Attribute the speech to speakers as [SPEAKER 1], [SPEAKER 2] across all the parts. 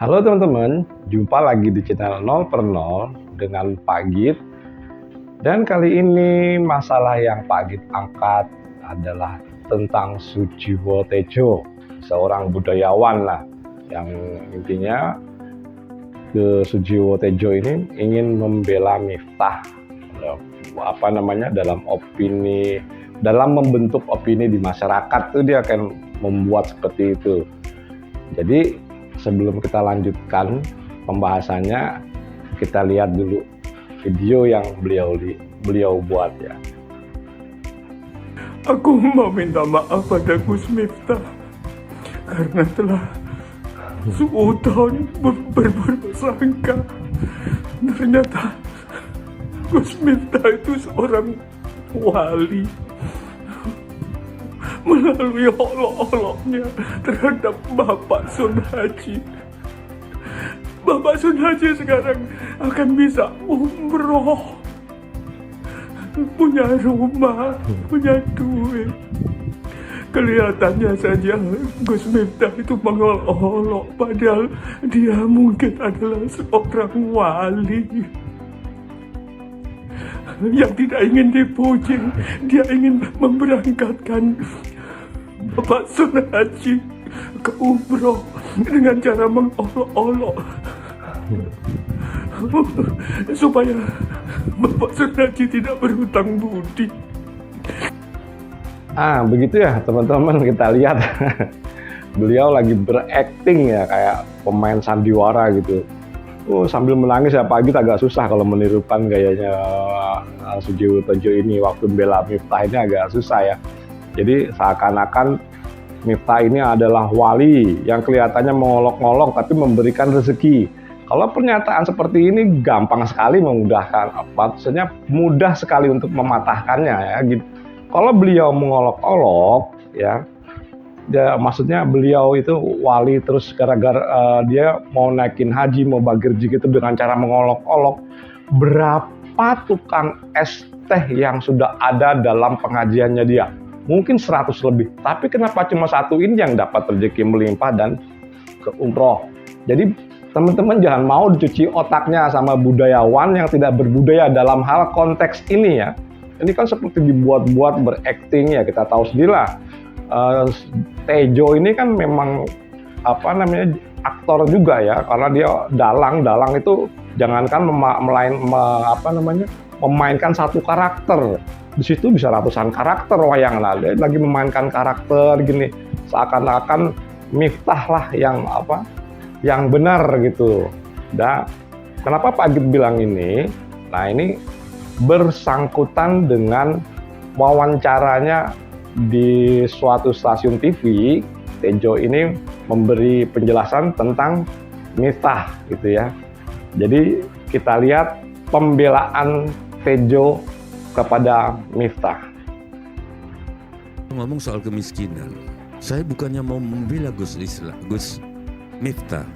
[SPEAKER 1] Halo teman-teman, jumpa lagi di channel 0 per 0 dengan Pak Git. Dan kali ini masalah yang Pak Git angkat adalah tentang Sujiwo Tejo, seorang budayawan lah, yang intinya Sujiwo Tejo ini ingin membela Miftah, dalam membentuk opini di masyarakat tuh dia akan membuat seperti itu. Jadi sebelum kita lanjutkan pembahasannya, kita lihat dulu video yang beliau buat ya.
[SPEAKER 2] Aku mau minta maaf pada Gus Miftah karena telah suudzon berprasangka. Ternyata Gus Miftah itu seorang wali. Melalui olok-oloknya terhadap Bapak Sun Haji. Bapak Sun Haji sekarang akan bisa umroh, punya rumah, punya duit. Kelihatannya saja Gus Miftah itu mengolok-olok, padahal dia mungkin adalah seorang wali yang tidak ingin dipuji. Dia ingin memberangkatkan Bapak Sun Haji ke umroh dengan cara mengolok-olok supaya Bapak Sun Haji tidak berhutang budi.
[SPEAKER 1] Begitu ya teman-teman, kita lihat beliau lagi berakting ya kayak pemain sandiwara gitu. Sambil menangis ya Pak Git agak susah kalau menirukan gayanya Sujiwo Tejo ini waktu membela Miftah, ini agak susah ya. Jadi seakan-akan Miftah ini adalah wali yang kelihatannya mengolok-olok tapi memberikan rezeki. Kalau pernyataan seperti ini gampang sekali memudahkan, maksudnya mudah sekali untuk mematahkannya ya. Kalau beliau mengolok-olok ya, maksudnya beliau itu wali terus gara-gara dia mau naikin haji, mau bagirji gitu dengan cara mengolok-olok. Berapa tukang es teh yang sudah ada dalam pengajiannya dia? Mungkin 100 lebih. Tapi kenapa cuma satu ini yang dapat rezeki melimpah dan ke umroh? Jadi teman-teman jangan mau dicuci otaknya sama budayawan yang tidak berbudaya dalam hal konteks ini ya. Ini kan seperti dibuat-buat berakting ya, kita tahu sendirilah. Tejo ini kan memang aktor juga ya, karena dia dalang itu jangankan memainkan satu karakter, di situ bisa ratusan karakter wayang lah. Dia lagi memainkan karakter gini, seakan-akan Miftah lah yang benar gitu. Dan kenapa Pak Git bilang ini? Nah, ini bersangkutan dengan wawancaranya di suatu stasiun TV. Tejo ini memberi penjelasan tentang Miftah gitu ya. Jadi kita lihat pembelaan Tejo kepada Miftah.
[SPEAKER 3] Ngomong soal kemiskinan, saya bukannya mau membela Gus Miftah.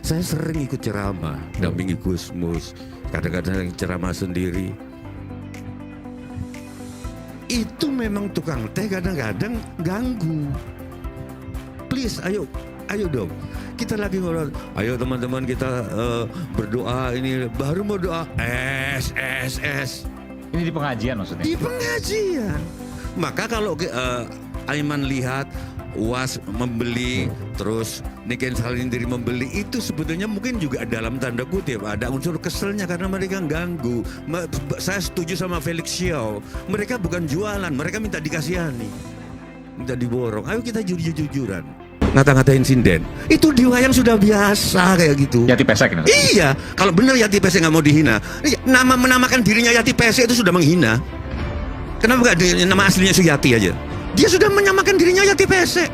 [SPEAKER 3] Saya sering ikut ceramah, dampingi Gus Mus, kadang-kadang ceramah sendiri. Itu memang tukang teh kadang-kadang ganggu. Please, ayo dong. Kita lagi ngobrol, ayo teman-teman kita berdoa, ini baru mau doa es.
[SPEAKER 4] Ini di pengajian maksudnya?
[SPEAKER 3] Di pengajian. Maka kalau Aiman lihat UAS membeli, terus Niken Salindiri membeli, itu sebetulnya mungkin juga dalam tanda kutip ada unsur keselnya karena mereka ganggu. Saya setuju sama Felix Xiao, mereka bukan jualan, mereka minta dikasihani, minta diborong. Ayo kita jujur-jujuran. Ngata-ngatain sinden, itu di wayang sudah biasa kayak gitu.
[SPEAKER 4] Yati Pesek ini?
[SPEAKER 3] Iya, kalau benar Yati Pesek nggak mau dihina, menamakan dirinya Yati Pesek itu sudah menghina. Kenapa nggak nama aslinya Suyati aja? Dia sudah menyamakan dirinya Yati Pesek.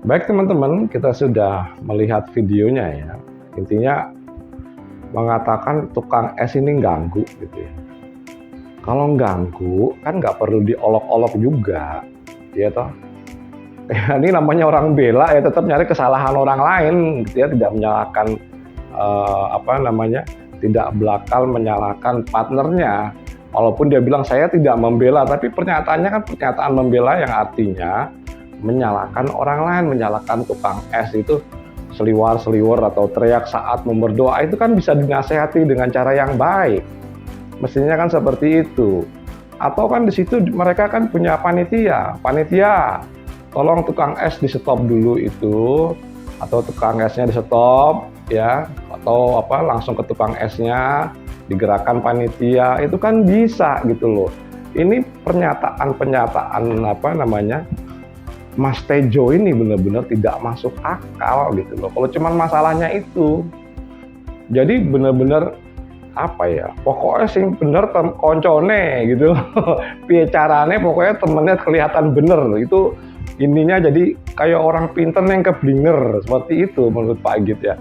[SPEAKER 1] Baik teman-teman, kita sudah melihat videonya ya. Intinya mengatakan tukang es ini ganggu gitu ya. Kalau ganggu kan nggak perlu diolok-olok juga, ya toh. Ya, ini namanya orang bela ya, tetap nyari kesalahan orang lain gitu ya, tidak menyalahkan tidak belakal menyalahkan partnernya. Walaupun dia bilang saya tidak membela, tapi pernyataannya kan pernyataan membela yang artinya menyalahkan orang lain, menyalahkan tukang es itu seliwar-seliwar atau teriak saat mau berdoa, itu kan bisa dinasehati dengan cara yang baik. Mestinya kan seperti itu. Atau kan di situ mereka kan punya panitia, tolong tukang es di stop dulu itu, atau tukang esnya di stop ya, atau langsung ke tukang esnya, digerakkan panitia, itu kan bisa gitu loh. Ini pernyataan Mas Tejo ini benar-benar tidak masuk akal gitu loh. Kalau cuman masalahnya itu, jadi benar-benar pokoknya sing bener koncone gitu. Piye carane pokoknya temennya kelihatan bener itu intinya, jadi kayak orang pinter yang keblinger seperti itu menurut Pak Agit ya.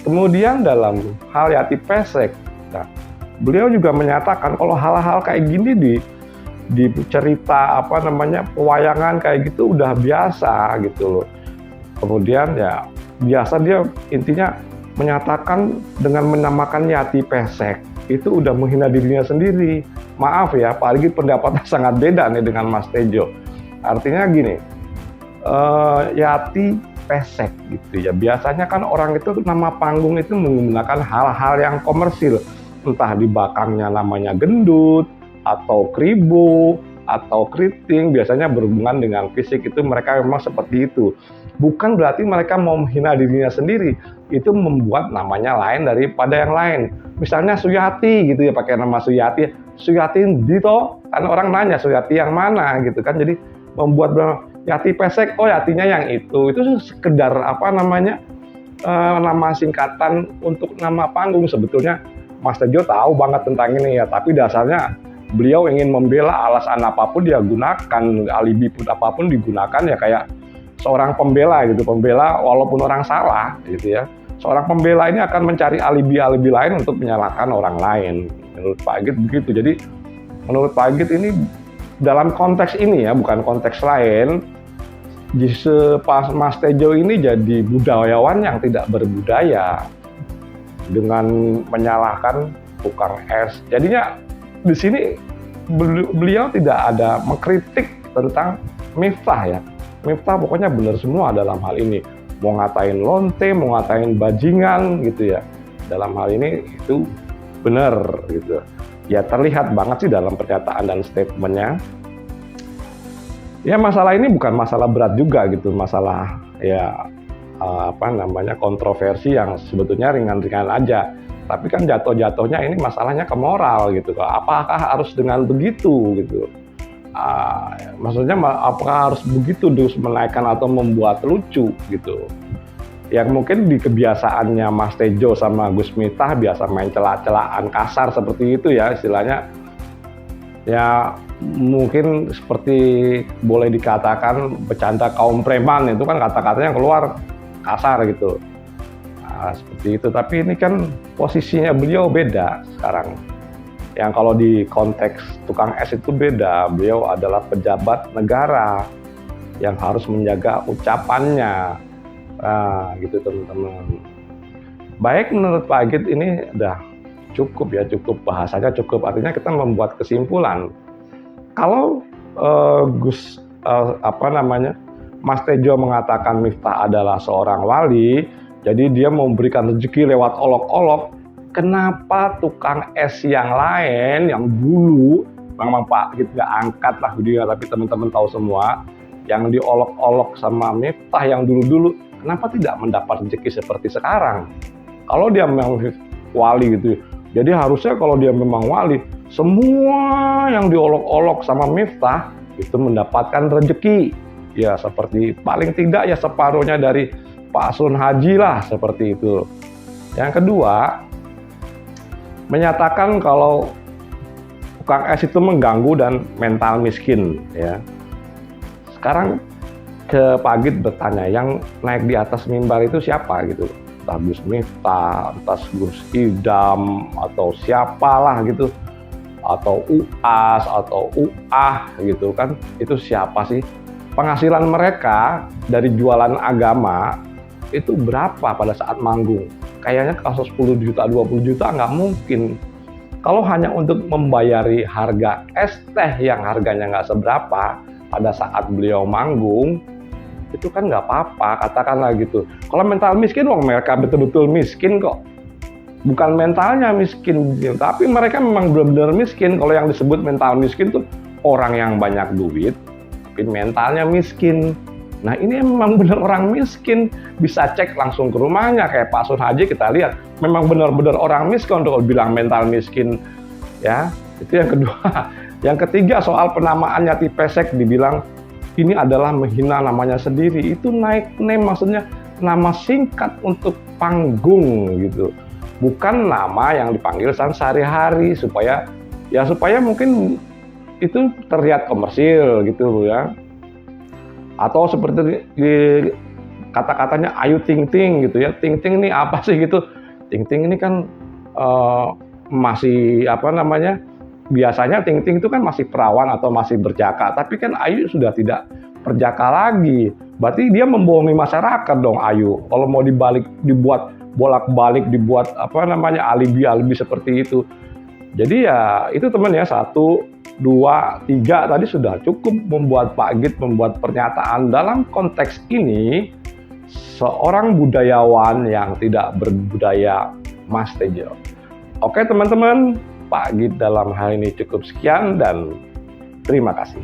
[SPEAKER 1] Kemudian dalam hal Yati Pesek, nah, beliau juga menyatakan kalau hal-hal kayak gini di cerita pewayangan kayak gitu udah biasa gitu loh. Kemudian ya biasa dia intinya menyatakan dengan menamakan Yati Pesek itu udah menghina dirinya sendiri. Maaf ya, Pak Agit pendapatnya sangat beda nih dengan Mas Tejo. Artinya gini, Yati Pesek gitu ya. Biasanya kan orang itu nama panggung itu menggunakan hal-hal yang komersil, entah di belakangnya namanya gendut atau kribo atau keriting, biasanya berhubungan dengan fisik, itu mereka memang seperti itu. Bukan berarti mereka mau menghina dirinya sendiri, itu membuat namanya lain daripada yang lain. Misalnya Suyati gitu ya, pakai nama Suyati Dito, kan orang nanya Suyati yang mana gitu kan, jadi membuat Yati Pesek, oh Yatinya yang itu sekedar nama singkatan untuk nama panggung. Sebetulnya Mas Tejo tahu banget tentang ini ya, tapi dasarnya beliau ingin membela, alasan apapun dia gunakan, alibi pun apapun digunakan ya, kayak seorang pembela gitu, pembela walaupun orang salah gitu ya. Seorang pembela ini akan mencari alibi-alibi lain untuk menyalahkan orang lain. Menurut Pak Agit begitu. Jadi menurut Pak Agit ini dalam konteks ini ya, bukan konteks lain, Mas Tejo ini jadi budayawan yang tidak berbudaya dengan menyalahkan tukang es. Jadinya di sini beliau tidak ada mengkritik tentang Miftah ya. Miftah pokoknya benar semua dalam hal ini. Mau ngatain lonte, mau ngatain bajingan gitu ya. Dalam hal ini itu benar gitu. Ya terlihat banget sih dalam pernyataan dan statementnya. Ya masalah ini bukan masalah berat juga gitu, masalah ya kontroversi yang sebetulnya ringan-ringan aja. Tapi kan jatuh-jatuhnya ini masalahnya ke moral gitu. Apakah harus dengan begitu gitu? Maksudnya apakah harus begitu terus menaikkan atau membuat lucu gitu? Yang mungkin di kebiasaannya Mas Tejo sama Gus Miftah biasa main celah-celahan kasar seperti itu ya istilahnya. Ya mungkin seperti boleh dikatakan bercanda kaum preman, itu kan kata-katanya keluar kasar gitu. Seperti itu, tapi ini kan posisinya beliau beda sekarang. Yang kalau di konteks tukang es itu beda, beliau adalah pejabat negara yang harus menjaga ucapannya. Gitu teman-teman. Baik, menurut Pak Agit ini udah cukup ya, cukup bahasanya cukup, artinya kita membuat kesimpulan. Kalau Mas Tejo mengatakan Miftah adalah seorang wali, jadi dia memberikan rezeki lewat olok-olok. Kenapa tukang es yang lain, yang dulu, memang Pak Agit nggak angkat lah video, tapi teman-teman tahu semua, yang diolok-olok sama Miftah yang dulu-dulu, kenapa tidak mendapat rezeki seperti sekarang? Kalau dia memang wali gitu, jadi harusnya kalau dia memang wali, semua yang diolok-olok sama Miftah itu mendapatkan rezeki. Ya seperti paling tidak ya separuhnya dari Pak Sun Haji lah, seperti itu. Yang kedua, menyatakan kalau tukang es itu mengganggu dan mental miskin ya. Sekarang ke Pak Agit bertanya, yang naik di atas mimbar itu siapa gitu? Entah Gus Miftah, entah Gus Idam, atau siapalah gitu, atau UAS, atau UAH gitu kan, itu siapa sih? Penghasilan mereka dari jualan agama itu berapa pada saat manggung? Kayaknya kalau 10 juta, 20 juta nggak mungkin. Kalau hanya untuk membayari harga es teh yang harganya nggak seberapa pada saat beliau manggung, itu kan nggak apa-apa, katakanlah gitu. Kalau mental miskin, mereka betul-betul miskin kok. Bukan mentalnya miskin, tapi mereka memang benar-benar miskin. Kalau yang disebut mental miskin tuh orang yang banyak duit, tapi mentalnya miskin. Nah ini memang benar orang miskin. Bisa cek langsung ke rumahnya, kayak Pak Sun Haji kita lihat, memang benar-benar orang miskin untuk bilang mental miskin. Ya, itu yang kedua. Yang ketiga soal penamaannya Tipesek, dibilang ini adalah menghina namanya sendiri. Itu nickname, maksudnya nama singkat untuk panggung gitu. Bukan nama yang dipanggil sehari-hari supaya mungkin itu terlihat komersil gitu ya. Atau seperti di kata-katanya Ayu Ting Ting gitu ya. Ting Ting ini apa sih gitu. Ting Ting ini kan masih biasanya Ting Ting itu kan masih perawan atau masih berjaka, tapi kan Ayu sudah tidak berjaka lagi. Berarti dia membohongi masyarakat dong Ayu. Kalau mau dibuat bolak-balik, dibuat alibi-alibi seperti itu. Jadi ya itu teman ya, 1, 2, 3 tadi sudah cukup membuat Pak Git membuat pernyataan dalam konteks ini seorang budayawan yang tidak berbudaya, Mas Tejo. Oke teman-teman, Pak Git dalam hal ini cukup sekian dan terima kasih.